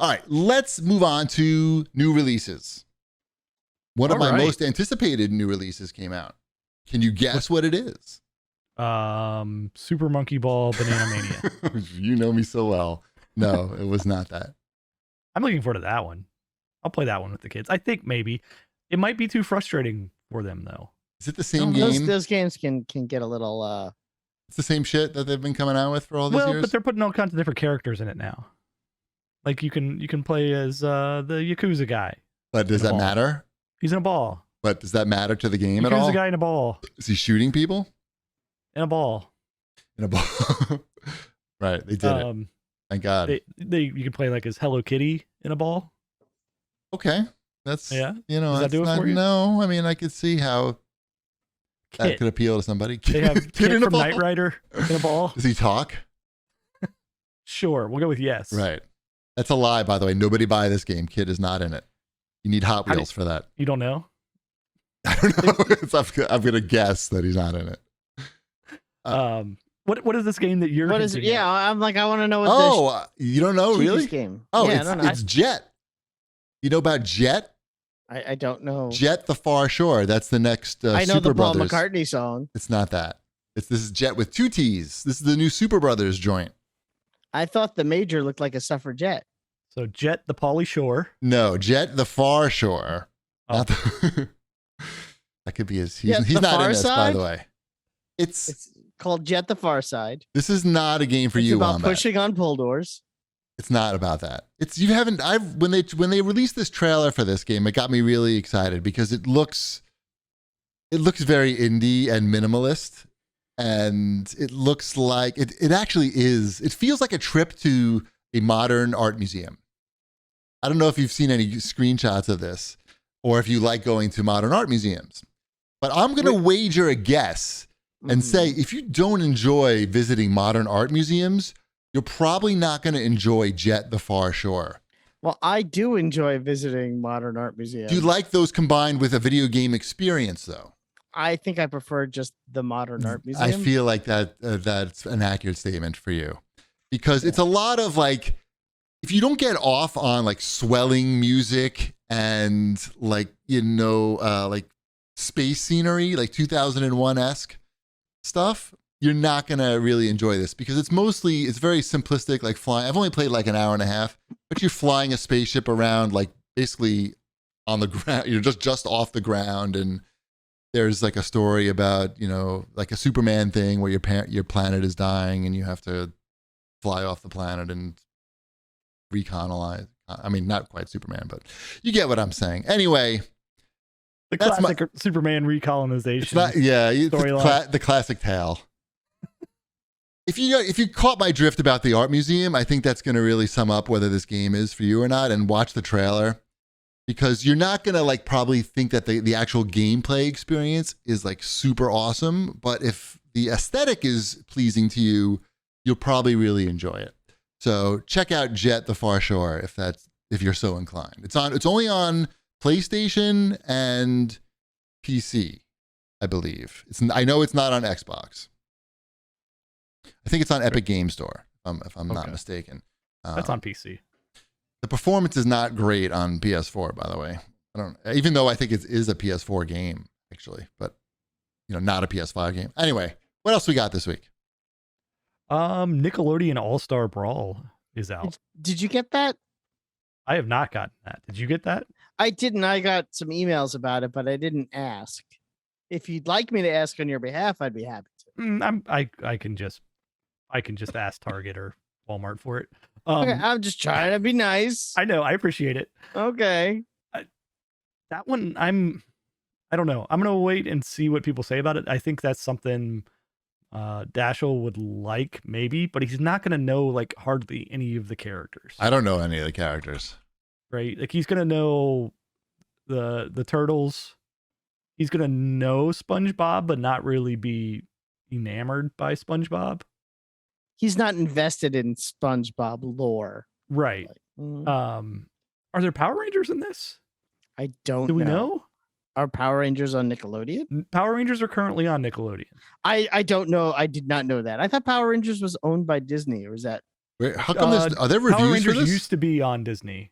All right, let's move on to new releases. One of my most anticipated new releases came out. Can you guess what it is? Super Monkey Ball Banana Mania. You know me so well. No, it was not that. I'm looking forward to that one. I'll play that one with the kids. I think maybe it might be too frustrating for them though. Is it the same game? Those games can get a little. It's the same shit that they've been coming out with for all these years. But they're putting all kinds of different characters in it now. Like you can play as the Yakuza guy. But does that matter? He's in a ball. But does that matter to the game at all? Yakuza guy in a ball. Is he shooting people? In a ball. In a ball. Right, they did it. Thank God. You can play like as Hello Kitty in a ball. Okay, that's Does that's that do it not, for you? No, I mean I could see how that could appeal to somebody. They have Kid from Knight Rider in a ball. Does he talk? Sure, we'll go with yes. Right. That's a lie, by the way. Nobody buy this game. Kid is not in it. You need Hot Wheels for that. You don't know? I don't know. I'm gonna guess that he's not in it. What is this game that you're? What is it? Yeah, I'm like, I want to know what. You don't know really? Game. Oh, yeah, I don't know. It's Jett. You know about Jett? I don't know. Jett the Far Shore. That's the next. I know Super the Paul Brothers. McCartney song. It's not that. This is Jett with 2 T's. This is the new Super Brothers joint. I thought the Major looked like a suffragette. So Jett the Pauly Shore. No, Jett the Far Shore. Oh. That could be his. He's not in this, by the way. It's called Jett the Far Side. This is not a game for you. It's about Wombat. pushing on pull doors. It's not about that. When they released this trailer for this game, it got me really excited because it looks very indie and minimalist, and it looks like it actually is. It feels like a trip to a modern art museum. I don't know if you've seen any screenshots of this or if you like going to modern art museums, but I'm going to wager a guess and say if you don't enjoy visiting modern art museums, you're probably not going to enjoy Jett the Far Shore. Well, I do enjoy visiting modern art museums. Do you like those combined with a video game experience, though? I think I prefer just the modern art museum. I feel like that's an accurate statement for you because it's a lot of like, if you don't get off on like swelling music and like, like space scenery, like 2001-esque stuff, you're not going to really enjoy this because it's very simplistic, like flying. I've only played like an hour and a half, but you're flying a spaceship around like basically on the ground. You're just off the ground, and there's like a story about, like a Superman thing where your planet is dying and you have to fly off the planet and recolonize. I mean, not quite Superman, but you get what I'm saying. Anyway, the classic Superman recolonization. The classic tale. If you caught my drift about the art museum, I think that's going to really sum up whether this game is for you or not. And watch the trailer, because you're not going to like probably think that the actual gameplay experience is like super awesome. But if the aesthetic is pleasing to you, you'll probably really enjoy it. So check out Jett the Far Shore if you're so inclined. It's only on PlayStation and PC, I believe. I know it's not on Xbox. I think it's on Epic Game Store, if I'm not mistaken. That's on PC. The performance is not great on PS4, by the way. Even though I think it is a PS4 game, actually, but not a PS5 game. Anyway, what else we got this week? Nickelodeon All-Star Brawl is out. Did you get that? I have not gotten that. Did you get that? I didn't. I got some emails about it, but I didn't ask. If you'd like me to ask on your behalf, I'd be happy to. I can just ask Target or Walmart for it. Okay, I'm just trying to be nice. I know. I appreciate it. Okay. That one, I don't know. I'm going to wait and see what people say about it. I think that's something Dashel would like, maybe, but he's not going to know like hardly any of the characters. I don't know any of the characters. Right? Like he's going to know the turtles. He's going to know SpongeBob, but not really be enamored by SpongeBob. He's not invested in SpongeBob lore. Right. Are there Power Rangers in this? I don't know. Do we know? Are Power Rangers on Nickelodeon? Power Rangers are currently on Nickelodeon. I don't know. I did not know that. I thought Power Rangers was owned by Disney, or is that Wait, how come are there reviews Power Rangers for this? used to be on Disney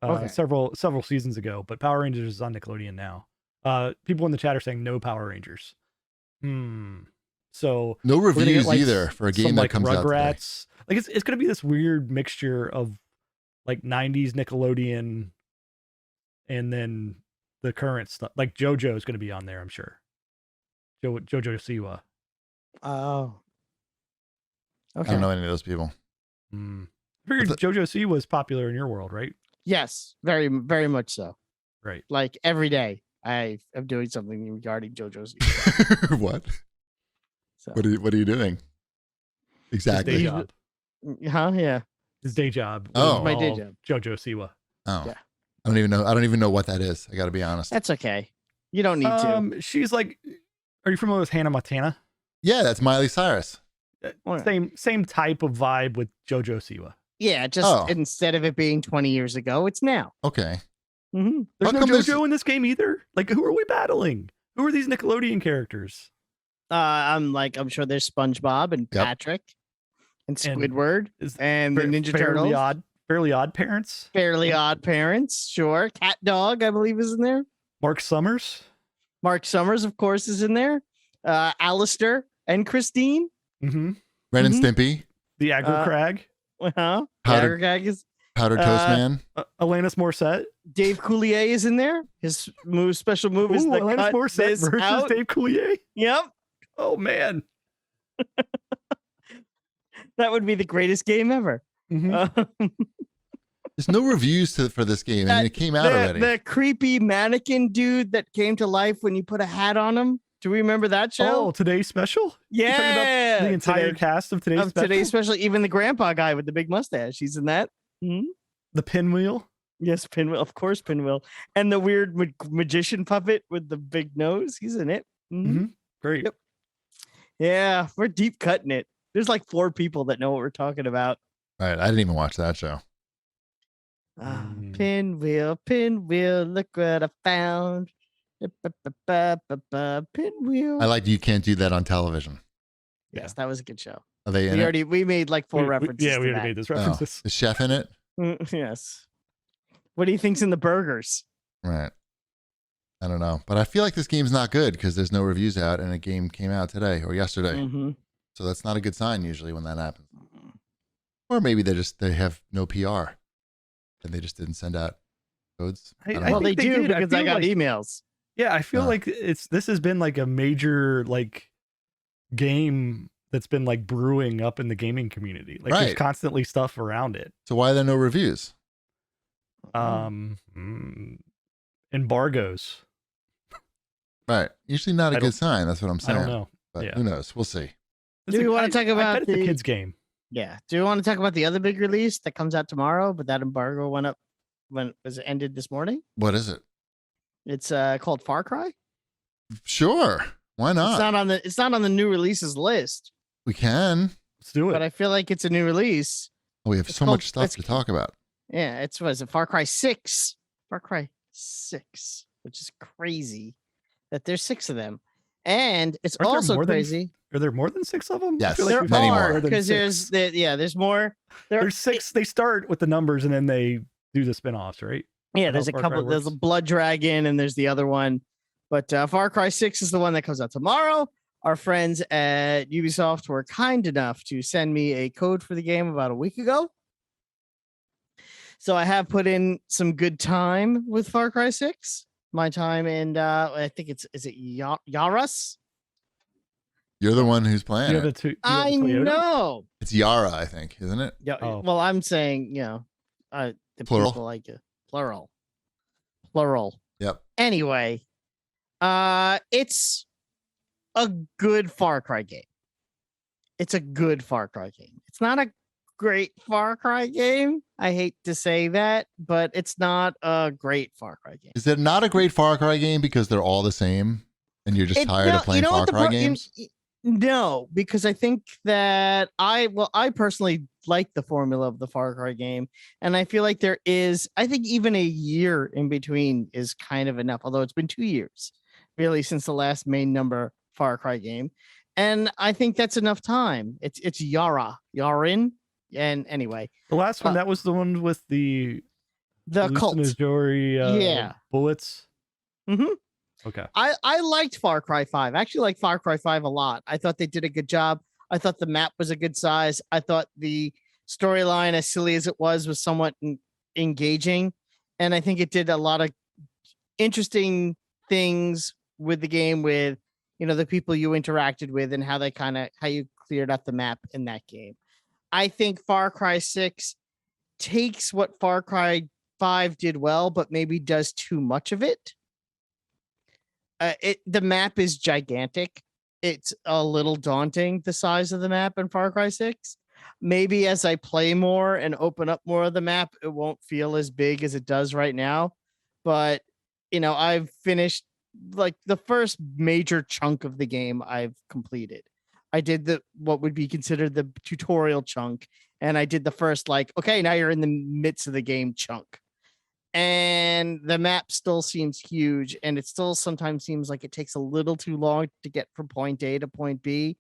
Okay. several seasons ago, but Power Rangers is on Nickelodeon now. People in the chat are saying no Power Rangers. So No we're gonna get, reviews like, either for a game some, that like, comes out today. Rugrats. Like it's gonna be this weird mixture of like 90s Nickelodeon and then the current stuff. Like JoJo is gonna be on there, I'm sure. JoJo Siwa. Oh. I Okay. don't know any of those people. I figured JoJo Siwa was popular in your world, right? Yes, very, very much so. Right. Like every day, I am doing something regarding JoJo's. What? So. What are you doing? His day Exactly. job. Huh? Yeah. His day job. Oh. My day job. JoJo Siwa. Oh. Yeah. I don't even know what that is. I got to be honest. That's okay. You don't need to. She's like, are you familiar with Hannah Montana? Yeah, that's Miley Cyrus. Alright. Same type of vibe with JoJo Siwa. Yeah, just instead of it being 20 years ago, it's now. Okay. Mm-hmm. There's How no come JoJo in this game either. Like, who are we battling? Who are these Nickelodeon characters? I'm sure there's SpongeBob and Yep. Patrick and And Squidward and the Ninja Turtles. Fairly Odd Parents. Fairly Odd Parents, sure. Cat Dog, I believe, is in there. Mark Summers. Mark Summers, of course, is in there. Alistair and Christine. Mm-hmm. Ren and Stimpy. The Aggro Crag. Uh-huh. Powder- Gag is Powder Toast Man. Alanis Morissette. Dave Coulier is in there. His special move is the Alanis cut Morissette this versus out. Dave Coulier. Yep. Oh man. That would be the greatest game ever. Mm-hmm. There's no reviews for this game. I mean, it came out already. The creepy mannequin dude that came to life when you put a hat on him. Do we remember that show? Oh, today's special? You're talking about Yeah. the entire cast of today's special? Today's special, even the grandpa guy with the big mustache. He's in that. Mhm. The Pinwheel. Yes, Pinwheel. Of course, Pinwheel. And the weird magician puppet with the big nose. He's in it. Mhm. Mm-hmm. Great. Yep. Yeah, we're deep cutting it. There's like 4 people that know what we're talking about. Right. I didn't even watch that show. Pinwheel, Pinwheel, look what I found. Pinwheel. I like You Can't Do That on Television. Yes, that was a good show. Are they in it? We made like 4 references. Yeah, we to already that. made those Oh, references. is Chef in it? Yes. What do you think's in the burgers? Right. I don't know. But I feel like this game's not good because there's no reviews out and a game came out today or yesterday. Mm-hmm. So that's not a good sign usually when that happens. Or maybe they have no PR and they just didn't send out codes. I don't know. Well, they think they do did. I because I feel got like- emails. Yeah, I feel Oh. like this has been like a major like game that's been like brewing up in the gaming community. Like there's Right. constantly stuff around it. So why are there no reviews? Embargoes. Right. Usually not a I good don't- sign. That's what I'm I saying. don't know. But Yeah. who knows? We'll see. Do we wanna talk about I bet it's the- a kids game? Yeah. Do you want to talk about the other big release that comes out tomorrow? But that embargo went up when it was ended this morning. What is it? It's called Far Cry. Sure. Why not? It's not on the new releases list, We can. Let's do it. but I feel like it's a new release. We have It's so called- much stuff to talk about. Yeah, it's what is it? Far Cry 6. Far Cry 6, which is crazy that there's 6 of them. And it's Aren't there also more than- crazy. Are there more than 6 of them? Yes, There we've many are more. because there's more. There's 6. They start with the numbers and then they do the spin-offs, right? Yeah, there's a Far Cry couple. There's a works. Blood Dragon and there's the other one. But Far Cry 6 is the one that comes out tomorrow. Our friends at Ubisoft were kind enough to send me a code for the game about a week ago. So I have put in some good time with Far Cry 6. My time in I think is it Yaras? You're the one who's playing You have it. a two, you have a I Toyota? know. It's Yara, I think, isn't it? Yeah. Oh. Well, I'm saying, the Plural. people like it. Plural. Yep. Anyway, it's a good Far Cry game. It's a good Far Cry game. It's not a great Far Cry game. I hate to say that, but it's not a great Far Cry game. Is it not a great Far Cry game because they're all the same and you're just tired of playing Far Cry games? No, because I think that I personally like the formula of the Far Cry game, and I feel like I think even a year in between is kind of enough, although it's been 2 years really since the last main number Far Cry game, and I think that's enough time. It's Yarin, And anyway, The last one, that was the one with the cult. hallucinatory Yeah. bullets. Mm-hmm. Okay. I liked Far Cry 5. I actually like Far Cry 5 a lot. I thought they did a good job. I thought the map was a good size. I thought the storyline, as silly as it was somewhat engaging. And I think it did a lot of interesting things with the game, with, you know, the people you interacted with and how you cleared up the map in that game. I think Far Cry 6 takes what Far Cry 5 did well, but maybe does too much of it. The map is gigantic. It's a little daunting, the size of the map in Far Cry 6. Maybe as I play more and open up more of the map, it won't feel as big as it does right now. But, you know, I've finished like the first major chunk of the game I've completed. I did what would be considered the tutorial chunk, and I did the first, like, okay, now you're in the midst of the game chunk. And the map still seems huge, and it still sometimes seems like it takes a little too long to get from point A to point B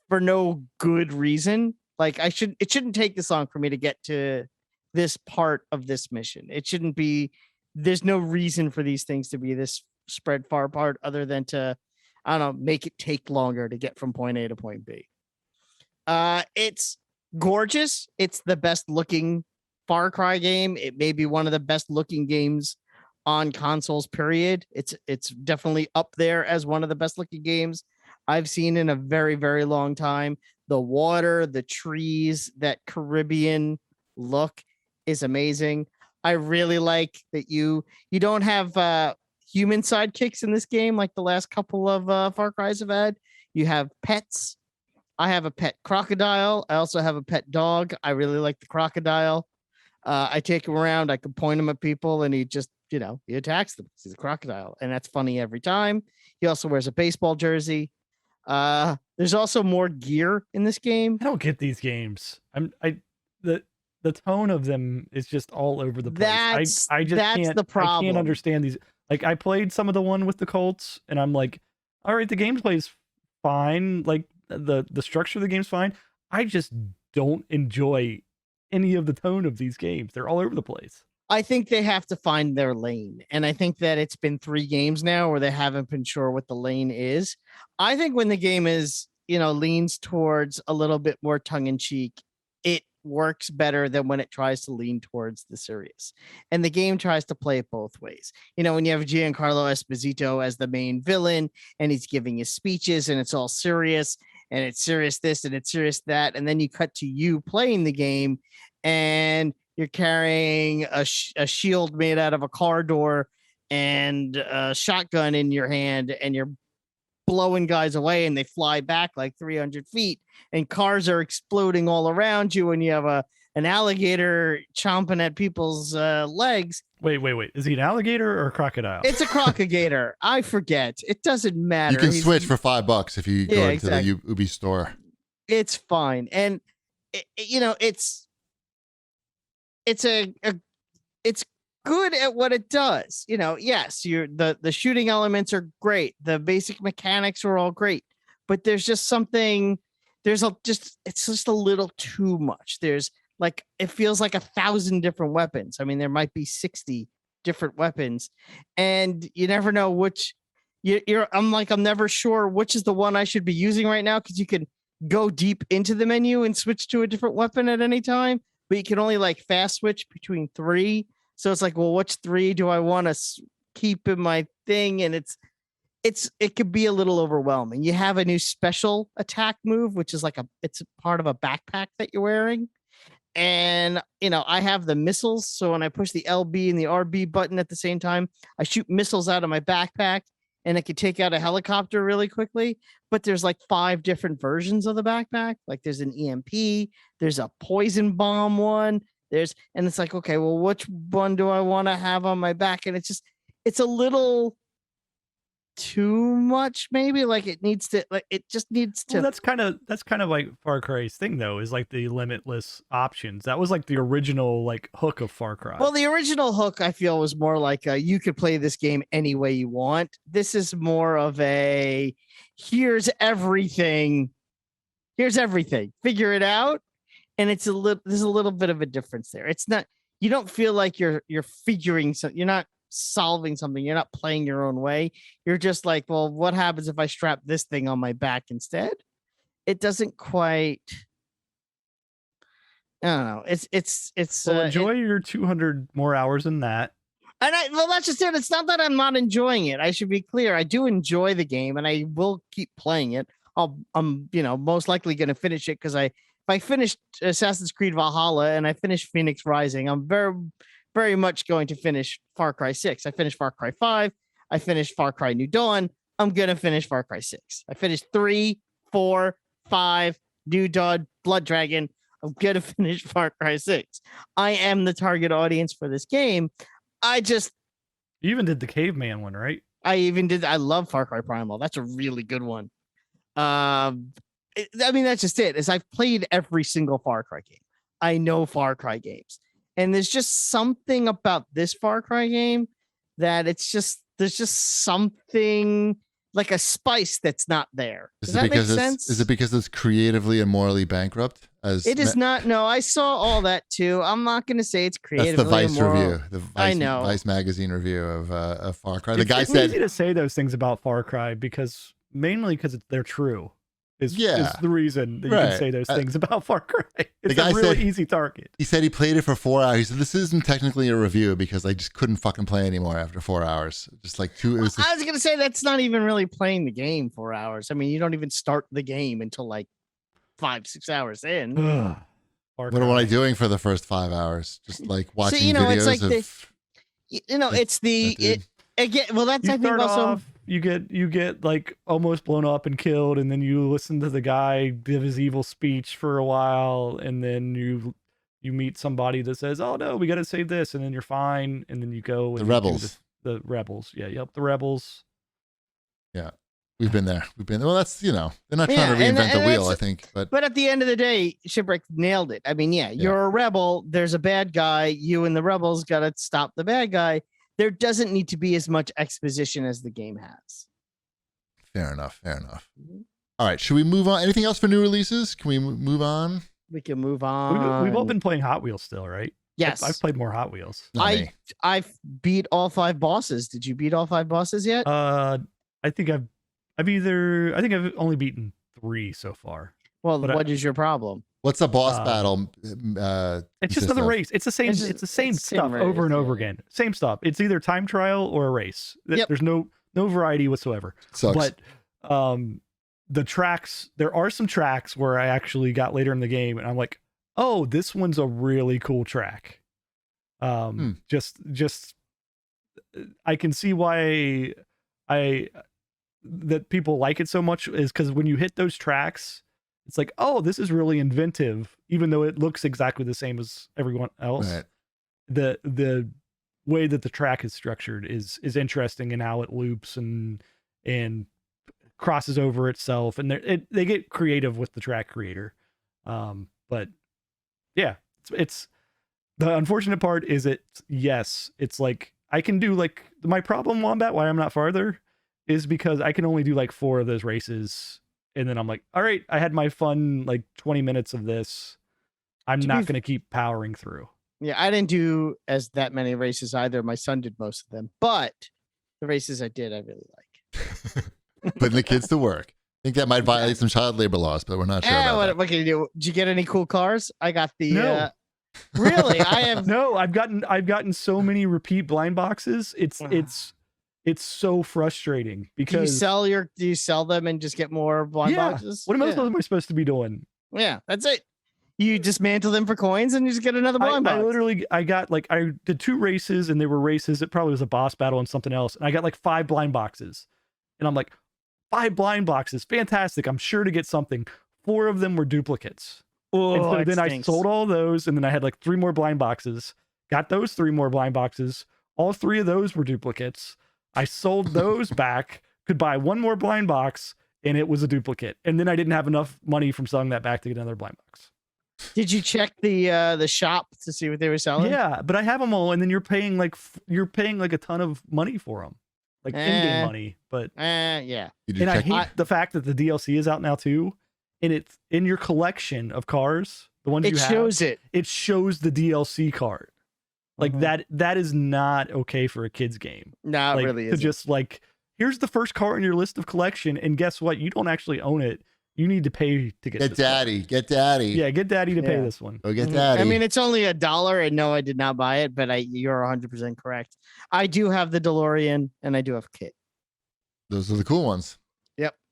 for no good reason. Like, it shouldn't take this long for me to get to this part of this mission. It shouldn't be, there's no reason for these things to be this spread far apart other than to, I don't know, make it take longer to get from point A to point B. It's gorgeous. It's the best looking Far Cry game. It may be one of the best looking games on consoles, period. It's definitely up there as one of the best looking games I've seen in a very, very long time. The water, the trees, that Caribbean look is amazing. I really like that you don't have human sidekicks in this game like the last couple of Far Cries have had. You have pets. I have a pet crocodile. I also have a pet dog. I really like the crocodile. I take him around. I can point him at people, and he just, you know, he attacks them. He's a crocodile, and that's funny every time. He also wears a baseball jersey. There's also more gear in this game. I don't get these games. The tone of them is just all over the place. I just can't. The problem. I can't understand these. Like, I played some of the one with the Colts, and I'm like, all right, the gameplay's fine. Like, the structure of the game's fine. I just don't enjoy any of the tone of these games. They're all over the place. I think they have to find their lane. And I think that it's been 3 games now where they haven't been sure what the lane is. I think when the game is, you know, leans towards a little bit more tongue in cheek, it works better than when it tries to lean towards the serious. And the game tries to play it both ways. You know, when you have Giancarlo Esposito as the main villain and he's giving his speeches and it's all serious, and it's serious this and it's serious that, and then you cut to you playing the game and you're carrying a shield made out of a car door and a shotgun in your hand, and you're blowing guys away and they fly back like 300 feet and cars are exploding all around you, and you have an alligator chomping at people's legs. Wait. Is he an alligator or a crocodile? It's a crocodile. I forget. It doesn't matter. You can switch for $5 if you go into the Ubi store. It's fine. And you know, it's good at what it does. You know, yes, the shooting elements are great. The basic mechanics are all great, but there's just something, it's just a little too much. There's like, it feels like 1,000 different weapons. I mean, there might be 60 different weapons, and you never know which I'm never sure which is the one I should be using right now, because you can go deep into the menu and switch to a different weapon at any time, but you can only like fast switch between 3. So it's like, well, which 3 do I want to keep in my thing? And it could be a little overwhelming. You have a new special attack move, which is it's part of a backpack that you're wearing. And, you know, I have the missiles. So when I push the LB and the RB button at the same time, I shoot missiles out of my backpack, and it can take out a helicopter really quickly. But there's like 5 different versions of the backpack. Like there's an EMP, there's a poison bomb one, and it's like, okay, well, which one do I want to have on my back? And it's a little too much, maybe. Like it just needs to. Well, that's kind of like Far Cry's thing, though, is like the limitless options. That was like the original like hook of Far Cry. Well, the original hook, I feel, was more like you could play this game any way you want. This is more of here's everything, figure it out. and it's there's a little bit of a difference there. It's not, you don't feel like you're figuring something, you're not solving something, you're not playing your own way. You're just like, well, what happens if I strap this thing on my back instead? It doesn't quite, I don't know. It's Well, enjoy your 200 more hours in that. And well, that's just it. It's not that I'm not enjoying it. I should be clear. I do enjoy the game, and I will keep playing it. I'm most likely going to finish it because if I finished Assassin's Creed Valhalla and I finished Phoenix Rising, I'm very, very much going to finish Far Cry 6. I finished Far Cry 5. I finished Far Cry New Dawn. I'm going to finish Far Cry 6. I finished 3, 4, 5, New Dawn, Blood Dragon. I'm going to finish Far Cry 6. I am the target audience for this game. You even did the caveman one, right? I love Far Cry Primal. That's a really good one. I mean, that's just it. I've played every single Far Cry game. I know Far Cry games. And there's just something about this Far Cry game that there's just something like a spice that's not there. Does that make sense? Is it because it's creatively and morally bankrupt? It is not. No, I saw all that too. I'm not going to say it's creatively. That's the Vice immoral. review. The Vice, I know. Vice magazine review of Far Cry. The guy it's said easy to say those things about Far Cry because they're true. Is the reason that you can say those things about Far Cry. It's a really easy target. He said he played it for 4 hours. He said, this isn't technically a review because I just couldn't fucking play anymore after 4 hours. Just like I was going to say that's not even really playing the game 4 hours. I mean, you don't even start the game until like 5-6 hours in. What am I doing for the first 5 hours? Just like watching videos it's like of... it's the... Again, well, that's I think also... You get like almost blown up and killed, and then you listen to the guy give his evil speech for a while, and then you meet somebody that says, "Oh no, we got to save this," and then you're fine, and then you go. And the rebels. The rebels. Yeah. Yep. The rebels. Yeah. We've been there. Well, that's, they're not trying to reinvent the wheel, I think. But at the end of the day, Shipwreck nailed it. I mean, you're a rebel. There's a bad guy. You and the rebels got to stop the bad guy. There doesn't need to be as much exposition as the game has. Fair enough. All right. Should we move on? Anything else for new releases? Can we move on? We can move on. We've all been playing Hot Wheels still, right? Yes. I've played more Hot Wheels. I've beat all 5 bosses. Did you beat all 5 bosses yet? I think I've only beaten 3 so far. Well, what is your problem? What's a boss battle? It's just another race. It's the same stuff over and over again. Same stuff. It's either time trial or a race. Yep. There's no variety whatsoever. Sucks. But the tracks, there are some tracks where I actually got later in the game and I'm like, oh, this one's a really cool track. Just I can see why that people like it so much is because when you hit those tracks, it's like, oh, this is really inventive, even though it looks exactly the same as everyone else. Right. The way that the track is structured is interesting in how it loops and crosses over itself, and they get creative with the track creator. But yeah, it's the unfortunate part is it's like I can do like my problem, Wombat, why I'm not farther is because I can only do like 4 of those races. And then I'm like, all right, I had my fun, like 20 minutes of this. I'm not going to keep powering through. Yeah, I didn't do that many races either. My son did most of them, but the races I did, I really like. Putting the kids to work. I think that might violate some child labor laws, but we're not sure about that. What can you do? Did you get any cool cars? I got the... No. Really? I have... No, I've gotten so many repeat blind boxes. It's so frustrating because do you sell them and just get more blind boxes? What else am I supposed to be doing? Yeah, that's it. You dismantle them for coins and you just get another blind box. I did 2 races and they were races. It probably was a boss battle and something else. And I got like 5 blind boxes and I'm like, 5 blind boxes. Fantastic. I'm sure to get something. 4 of them were duplicates. Oh, and so then I sold all those and then I had like 3 more blind boxes, got those 3 more blind boxes. All 3 of those were duplicates. I sold those back, could buy 1 more blind box, and it was a duplicate. And then I didn't have enough money from selling that back to get another blind box. Did you check the shop to see what they were selling? Yeah, but I have them all, and then you're paying like a ton of money for them, like in-game money. But yeah. And I hate the fact that the DLC is out now too, and it's in your collection of cars. The ones It you have, shows it. it shows the DLC card. Like Mhm. that is not okay for a kid's game. No, Like it really to isn't. just like, here's the first card in your list of collection, and guess what? You don't actually own it. You need to pay to get Get this card. daddy. Get daddy. Yeah, get daddy to pay Yeah. this one. Go get Mhm. daddy. I mean, it's only $1, and no, I did not buy it, but you're 100% correct. I do have the DeLorean, and I do have Kit. Those are the cool ones. Yep.